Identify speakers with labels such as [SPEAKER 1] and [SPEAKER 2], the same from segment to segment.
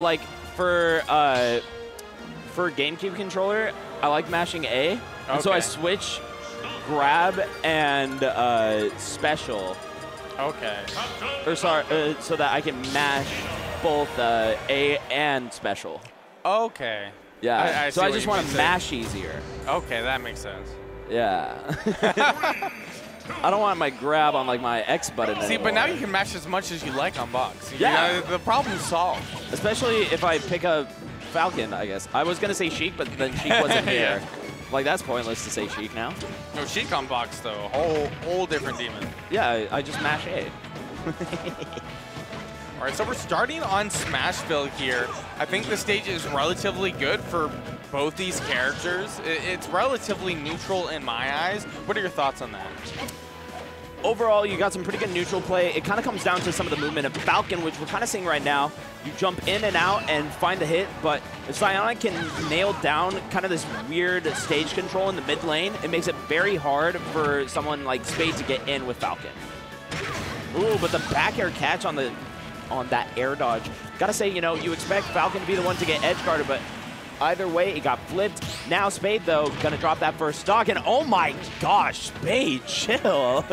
[SPEAKER 1] Like for GameCube controller, I like mashing A, and so I switch grab and special.
[SPEAKER 2] Okay.
[SPEAKER 1] Or sorry, so that I can mash both A and special.
[SPEAKER 2] Okay.
[SPEAKER 1] Yeah. So I just want to mash easier.
[SPEAKER 2] Okay, that makes sense.
[SPEAKER 1] Yeah. I don't want my grab on like my X button anymore.
[SPEAKER 2] See, but now you can mash as much as you like on box. Yeah. The problem's solved.
[SPEAKER 1] Especially if I pick up Falcon, I guess. I was going to say Sheik, but then Sheik wasn't here. Like, that's pointless to say Sheik now.
[SPEAKER 2] No, Sheik on box, though. Whole different demon.
[SPEAKER 1] Yeah, I just mash A.
[SPEAKER 2] All right, so we're starting on Smashville here. I think the stage is relatively good for both these characters. It's relatively neutral in my eyes. What are your thoughts on that?
[SPEAKER 1] Overall, you got some pretty good neutral play. It kind of comes down to some of the movement of Falcon, which we're kind of seeing right now. You jump in and out and find the hit, but if Psionic can nail down kind of this weird stage control in the mid lane, it makes it very hard for someone like Spade to get in with Falcon. Ooh, but the back air catch on that air dodge. Gotta say, you know, you expect Falcon to be the one to get edge guarded, but either way, it got flipped. Now Spade, though, gonna drop that first stock, and oh my gosh, Spade, chill.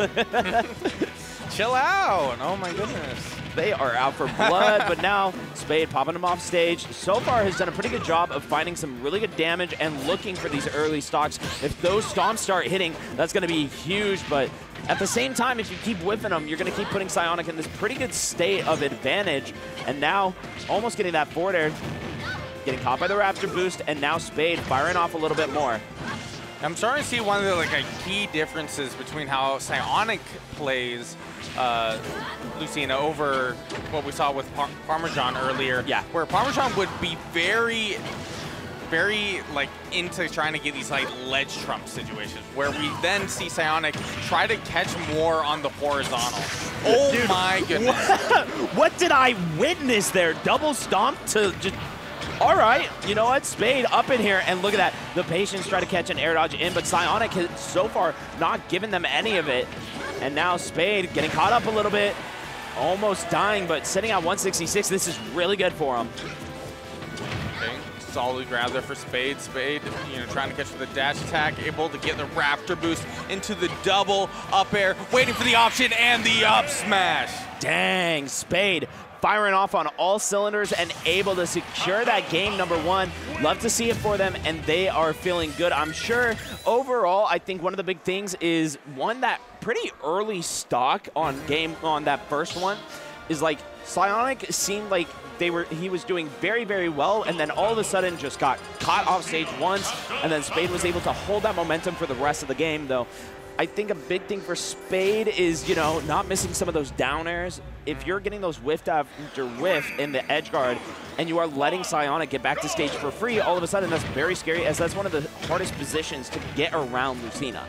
[SPEAKER 2] Chill out. Oh my goodness.
[SPEAKER 1] They are out for blood, but now Spade popping him off stage. So far has done a pretty good job of finding some really good damage and looking for these early stocks. If those stomps start hitting, that's gonna be huge, but at the same time, if you keep whiffing them, you're going to keep putting Psionic in this pretty good state of advantage. And now, almost getting that forward air, getting caught by the Raptor boost, and now Spade firing off a little bit more.
[SPEAKER 2] I'm starting to see one of the key differences between how Psionic plays Lucina over what we saw with Parmesan earlier.
[SPEAKER 1] Yeah.
[SPEAKER 2] Where Parmesan would be very into trying to get these ledge trump situations where we then see Psionic try to catch more on the horizontal. Oh dude, my goodness.
[SPEAKER 1] What did I witness there? Double stomp to just, all right, you know what? Spade up in here, and look at that. The Patience try to catch an air dodge in, but Psionic has so far not given them any of it. And now Spade getting caught up a little bit, almost dying, but sitting at 166. This is really good for him.
[SPEAKER 2] Solid grab there for Spade. Spade, you know, trying to catch with the dash attack, able to get the Raptor boost into the double up air, waiting for the option and the up smash.
[SPEAKER 1] Dang, Spade firing off on all cylinders and able to secure that game number one. Love to see it for them, and they are feeling good. I'm sure overall, I think one of the big things is one, that pretty early stock on that first one is like Psionic seemed like he was doing very, very well, and then all of a sudden just got caught off stage once, and then Spade was able to hold that momentum for the rest of the game, though. I think a big thing for Spade is, you know, not missing some of those down airs. If you're getting those whiff after whiff in the edge guard, and you are letting Psionic get back to stage for free, all of a sudden that's very scary, as that's one of the hardest positions to get around Lucina.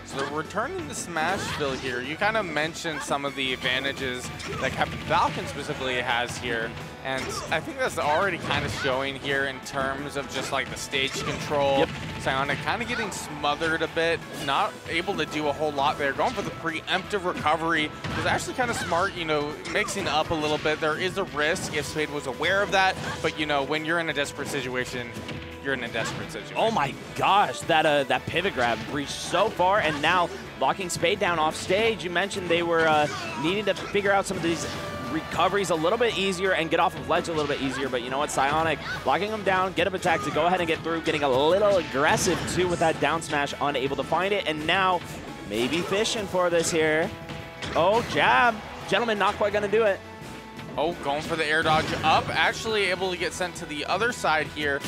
[SPEAKER 2] So returning to Smashville here, you kind of mentioned some of the advantages that Captain Falcon specifically has here, and I think that's already kind of showing here in terms of just the stage control. Yep. Psionic kind of getting smothered a bit, not able to do a whole lot there. Going for the preemptive recovery was actually kind of smart, you know, mixing up a little bit. There is a risk if Spade was aware of that, but you know, when you're in a desperate situation, you're in a desperate situation.
[SPEAKER 1] Oh my gosh, that pivot grab reached so far, and now locking Spade down off stage. You mentioned they were needing to figure out some of these recoveries a little bit easier and get off of ledge a little bit easier, but you know what, Psionic locking them down, get up attack to go ahead and get through, getting a little aggressive too with that down smash, unable to find it, and now maybe fishing for this here. Oh, jab. Gentlemen, not quite gonna do it.
[SPEAKER 2] Oh, going for the air dodge up, actually able to get sent to the other side here.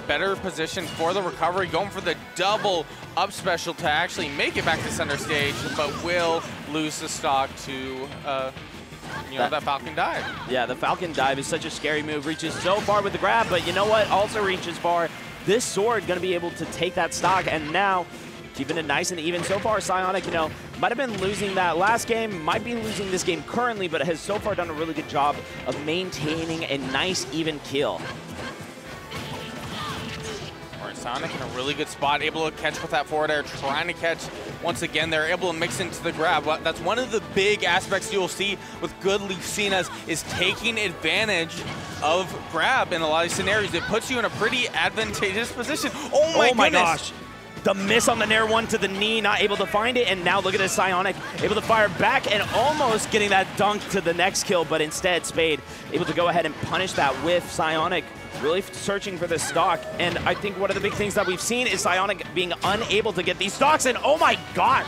[SPEAKER 2] Better position for the recovery, going for the double up special to actually make it back to center stage, but will lose the stock to that Falcon dive. Yeah,
[SPEAKER 1] the Falcon dive is such a scary move. Reaches so far with the grab, but you know what? Also reaches far. This sword going to be able to take that stock, and now keeping it nice and even. So far, Psionic, you know, might have been losing that last game, might be losing this game currently, but has so far done a really good job of maintaining a nice, even kill.
[SPEAKER 2] Psionic in a really good spot, able to catch with that forward air, trying to catch once again. They're able to mix into the grab. That's one of the big aspects you'll see with good Lucinas is taking advantage of grab in a lot of scenarios. It puts you in a pretty advantageous position. Oh my
[SPEAKER 1] gosh. The miss on the Nair one to the knee, not able to find it, and now look at this Psionic, able to fire back and almost getting that dunk to the next kill, but instead Spade able to go ahead and punish that with Psionic, really searching for this stock. And I think one of the big things that we've seen is Psionic being unable to get these stocks, and oh my god,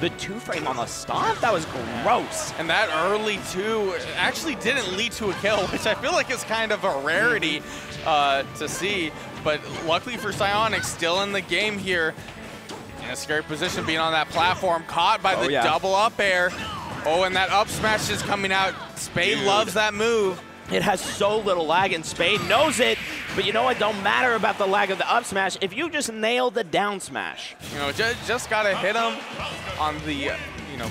[SPEAKER 1] the 2-frame on the stomp, that was gross.
[SPEAKER 2] And that early 2 actually didn't lead to a kill, which I feel like is kind of a rarity to see. But luckily for Psionic, still in the game here. In a scary position being on that platform, caught by the double up air. Oh, and that up smash is coming out. Spade loves that move.
[SPEAKER 1] It has so little lag, and Spade knows it. But you know what? Don't matter about the lag of the up smash if you just nail the down smash.
[SPEAKER 2] You know, just got to hit him on the,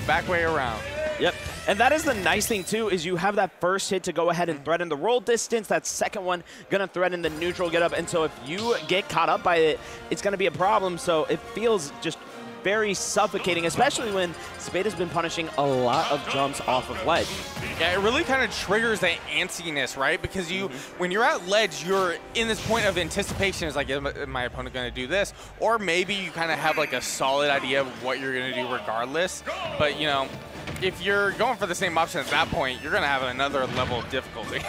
[SPEAKER 2] back way around.
[SPEAKER 1] Yep. And that is the nice thing, too, is you have that first hit to go ahead and threaten the roll distance. That second one going to threaten the neutral get up. And so if you get caught up by it, it's going to be a problem. So it feels just very suffocating, especially when Spade has been punishing a lot of jumps off of ledge.
[SPEAKER 2] Yeah, it really kind of triggers that antsiness, right? Because when you're at ledge, you're in this point of anticipation. It's like, is my opponent going to do this? Or maybe you kind of have like a solid idea of what you're going to do regardless. But, if you're going for the same option at that point, you're going to have another level of difficulty.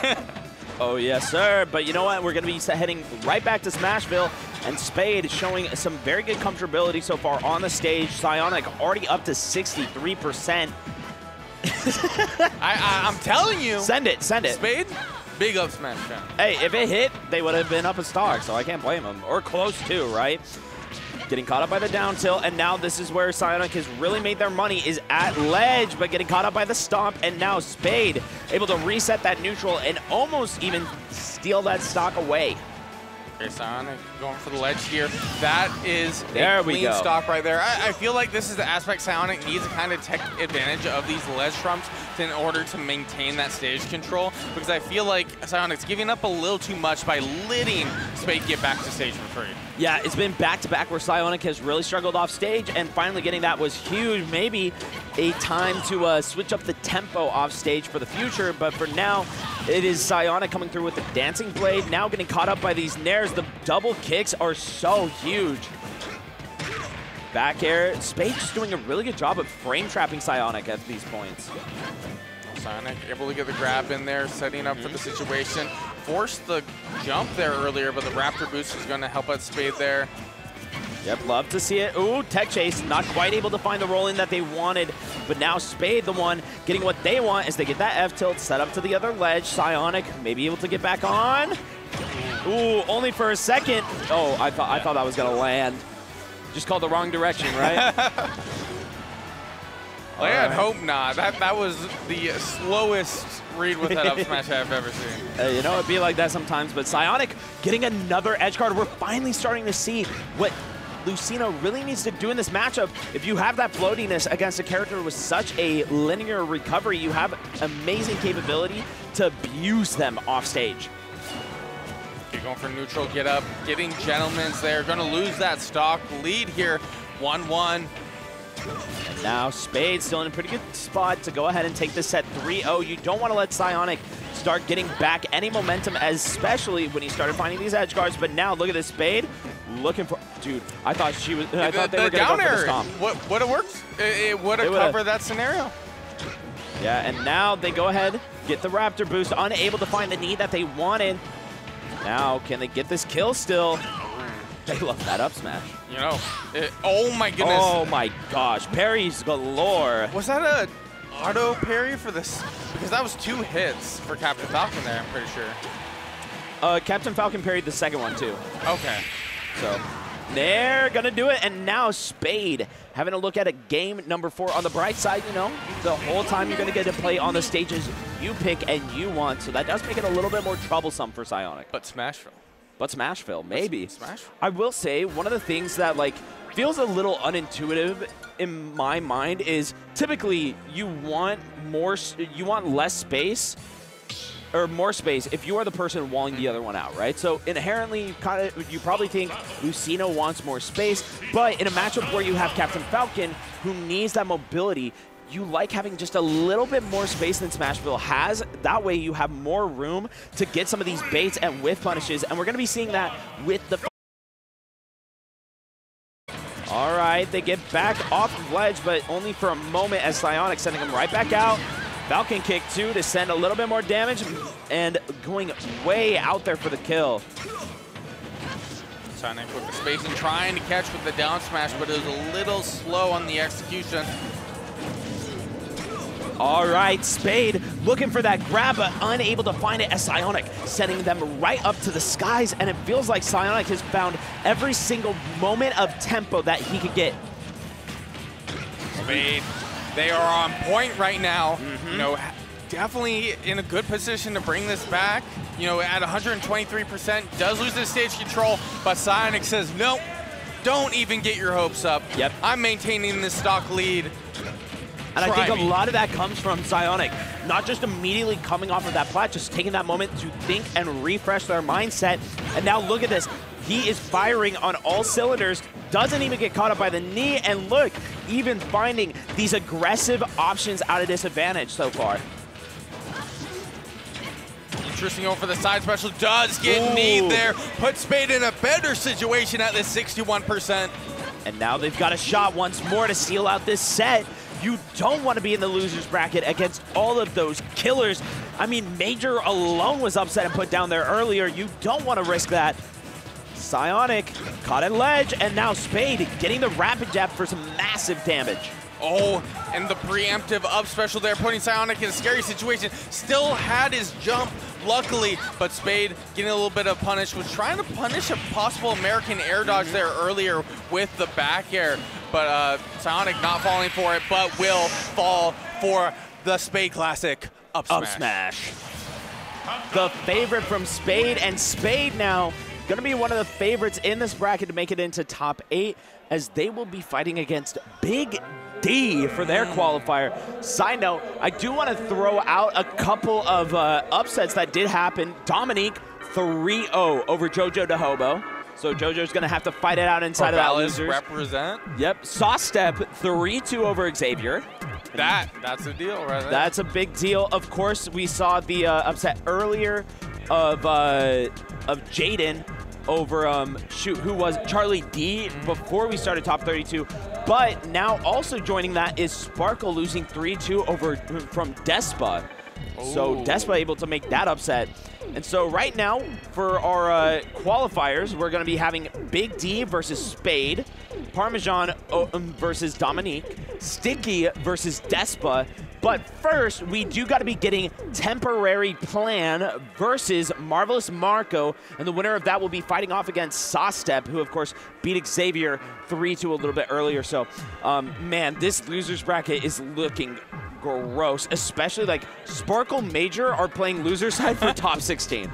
[SPEAKER 1] Oh, yes, sir. But you know what? We're going to be heading right back to Smashville. And Spade is showing some very good comfortability so far on the stage. Psionic already up to 63%.
[SPEAKER 2] I'm telling you.
[SPEAKER 1] Send it.
[SPEAKER 2] Spade, big up smash fan.
[SPEAKER 1] Hey, if it hit, they would have been up a stock, so I can't blame them. Or close to, right? Getting caught up by the down tilt, and now this is where Psionic has really made their money, is at ledge, but getting caught up by the stomp, and now Spade able to reset that neutral and almost even steal that stock away.
[SPEAKER 2] Okay, Psionic going for the ledge here. That is
[SPEAKER 1] a
[SPEAKER 2] clean stock right there. I feel like this is the aspect Psionic needs to kind of take advantage of these ledge trumps in order to maintain that stage control, because I feel like Psionic's giving up a little too much by letting Spade get back to stage for free.
[SPEAKER 1] Yeah, it's been back-to-back where Psionic has really struggled off stage, and finally getting that was huge. Maybe a time to switch up the tempo off stage for the future, but for now, it is Psionic coming through with the Dancing Blade, now getting caught up by these nairs. The double kicks are so huge. Back air, Spade just doing a really good job of frame trapping Psionic at these points.
[SPEAKER 2] Psionic able to get the grab in there, setting up for the situation. Forced the jump there earlier, but the Raptor boost is going to help out Spade there.
[SPEAKER 1] Yep, love to see it. Ooh, tech chase, not quite able to find the roll in that they wanted, but now Spade, the one getting what they want, as they get that F-tilt set up to the other ledge. Psionic may be able to get back on. Ooh, only for a second. Oh, I thought that was going to land. Just called the wrong direction, right?
[SPEAKER 2] I hope not. That was the slowest read with that up smash I've ever seen.
[SPEAKER 1] You know, it'd be like that sometimes, but Psionic getting another edge guard. We're finally starting to see what Lucina really needs to do in this matchup. If you have that floatiness against a character with such a linear recovery, you have amazing capability to abuse them off stage.
[SPEAKER 2] Okay, going for neutral, get up, getting Gentleman's there. Going to lose that stock lead here, 1-1.
[SPEAKER 1] And now Spade still in a pretty good spot to go ahead and take this set 3-0. You don't want to let Psionic start getting back any momentum, especially when he started finding these edge guards. But now look at this Spade looking for, dude. I thought they were going to go for the stomp.
[SPEAKER 2] Would have worked. It would have covered that scenario.
[SPEAKER 1] Yeah, and now they go ahead, get the Raptor boost, unable to find the need that they wanted. Now, can they get this kill still? They love that up smash.
[SPEAKER 2] You know, oh my goodness.
[SPEAKER 1] Oh my gosh, parries galore.
[SPEAKER 2] Was that a auto parry for this? Because that was 2 hits for Captain Falcon there, I'm pretty sure.
[SPEAKER 1] Captain Falcon parried the second one too.
[SPEAKER 2] Okay.
[SPEAKER 1] So they're gonna do it, and now Spade having a look at a game number 4. On the bright side, you know, the whole time you're gonna get to play on the stages you pick and you want, so that does make it a little bit more troublesome for Psionic.
[SPEAKER 2] But Smashville.
[SPEAKER 1] But Smashville, maybe.
[SPEAKER 2] Smashville.
[SPEAKER 1] I will say, one of the things that like feels a little unintuitive in my mind is typically you want less space, or more space if you are the person walling the other one out, right? So inherently, you probably think Lucina wants more space, but in a matchup where you have Captain Falcon, who needs that mobility, you like having just a little bit more space than Smashville has. That way you have more room to get some of these baits and whiff punishes, and we're going to be seeing that with the... All right, they get back off the ledge, but only for a moment as Psionic sending them right back out. Falcon kick too to send a little bit more damage and going way out there for the kill.
[SPEAKER 2] Psionic with the space and trying to catch with the down smash, but it was a little slow on the execution.
[SPEAKER 1] All right, Spade looking for that grab, but unable to find it as Psionic sending them right up to the skies, and it feels like Psionic has found every single moment of tempo that he could get.
[SPEAKER 2] Spade, they are on point right now. You know, definitely in a good position to bring this back. You know, at 123%, does lose his stage control, but Psionic says, nope, don't even get your hopes up.
[SPEAKER 1] Yep.
[SPEAKER 2] I'm maintaining this stock lead.
[SPEAKER 1] And I think a lot of that comes from Psionic, not just immediately coming off of that plat, just taking that moment to think and refresh their mindset. And now look at this. He is firing on all cylinders, doesn't even get caught up by the knee, and look, even finding these aggressive options out of disadvantage so far.
[SPEAKER 2] Interesting over the side special, does get kneed there, puts Spade in a better situation at this 61%.
[SPEAKER 1] And now they've got a shot once more to seal out this set. You don't want to be in the loser's bracket against all of those killers. I mean, Major alone was upset and put down there earlier. You don't want to risk that. Psionic caught at ledge, and now Spade getting the rapid jab for some massive damage.
[SPEAKER 2] Oh, and the preemptive up special there, putting Psionic in a scary situation. Still had his jump, luckily, but Spade getting a little bit of punish, was trying to punish a possible American air dodge there earlier with the back air. But Psionic not falling for it, but will fall for the Spade classic up smash.
[SPEAKER 1] The favorite from Spade, and Spade now going to be one of the favorites in this bracket to make it into top 8, as they will be fighting against Big D for their qualifier. Side note, I do want to throw out a couple of upsets that did happen. Dominique 3-0 over Jojo de Hobo. So Jojo's going to have to fight it out inside of that losers.
[SPEAKER 2] Represent.
[SPEAKER 1] Yep. Sawstep 3-2 over Xavier.
[SPEAKER 2] That's a deal right there.
[SPEAKER 1] That's a big deal. Of course, we saw the upset earlier of Jaden over, who was Charlie D before we started top 32. But now also joining that is Sparkle losing 3-2 over from Despa. So Despa able to make that upset. And so right now for our qualifiers, we're going to be having Big D versus Spade, Parmesan versus Dominique, Sticky versus Despa. But first, we do got to be getting Temporary Plan versus Marvelous Marco, and the winner of that will be fighting off against Sawstep, who of course beat Xavier 3-2 a little bit earlier. So, man, this losers bracket is looking gross, especially like Sparkle Major are playing loser side for top 16.